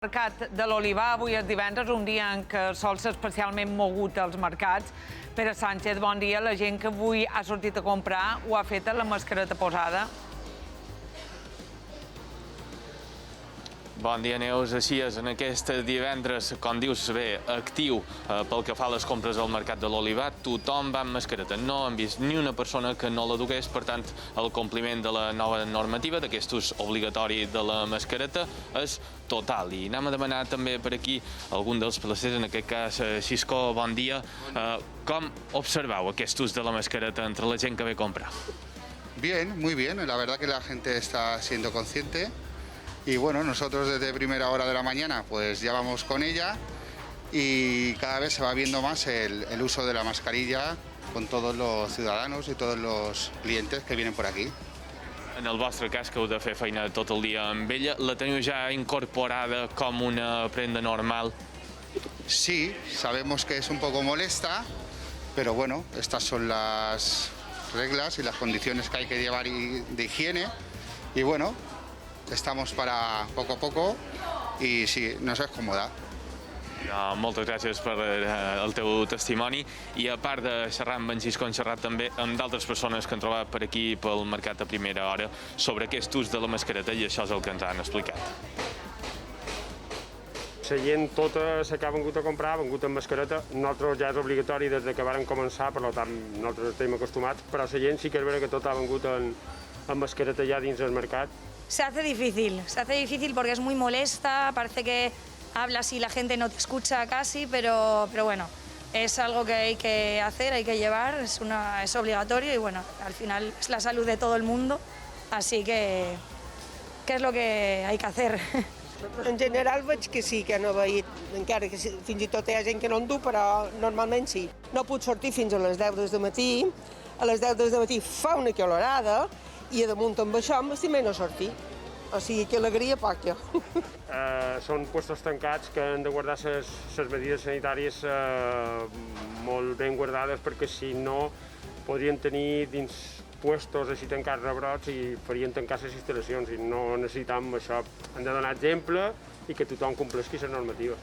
El mercat de l'Olivar avui és divendres, un dia en què sol ser especialment mogut als mercats. Pere Sánchez, bon dia. La gent que avui ha sortit a comprar ho ha fet amb la mascareta posada. Bon dia, Neus. Així és, en aquest divendres, com dius bé, actiu pel que fa a les compres al mercat de l'Olivar, tothom va amb mascareta. No hem vist ni una persona que no la dugués, per tant, el compliment de la nova normativa, d'aquest ús obligatori de la mascareta, és total. I anem a demanar també per aquí algun dels placers, en aquest cas Xisco, bon dia. Com observeu aquest ús de la mascareta entre la gent que ve a comprar? Bien, muy bien. La verdad que la gente está siendo consciente. Y bueno, nosotros desde primera hora de la mañana pues ya vamos con ella y cada vez se va viendo más el uso de la mascarilla con todos los ciudadanos y todos los clientes que vienen por aquí. En el vostre cas, que heu de fer feina tot el dia amb ella, la teniu ja incorporada com una prenda normal? Sí, sabemos que es un poco molesta, pero bueno, estas son las reglas y las condiciones que hay que llevar de higiene y bueno, estamos para poco a poco y sí, nos es còmoda. Moltes gràcies per el teu testimoni. I a part de xerrar amb en Xisco, hem xerrat també amb d'altres persones que han trobat per aquí pel mercat a primera hora sobre aquest ús de la mascareta i això és el que ens han explicat. La gent tota la que ha vingut a comprar ha vingut amb mascareta. Nosaltres ja és obligatori des que vàrem començar, per tant nosaltres estem acostumats, però la gent sí que és vera que tot ha vingut amb mascareta ja dins del mercat. Se hace difícil porque es muy molesta, parece que hablas y la gente no te escucha casi, pero bueno, es algo que hay que hacer, hay que llevar, es obligatorio y bueno, al final es la salud de todo el mundo, así que es lo que hay que hacer. En general veig que sí, que han obeït, encara que fins i tot hi ha gent que no en du, però normalment sí. No puc sortir fins a les 10 del matí, a les 10 del matí fa una calorada, i damunt amb això m'estimé no sortir. O sigui que alegria poc, jo. Són puestos tancats que han de guardar les medides sanitàries molt ben guardades, perquè si no podrien tenir dins puestos així tancats rebrots i farien tancar les instal·lacions i no necessitam això. Han de donar exemple i que tothom compleixi les normatives.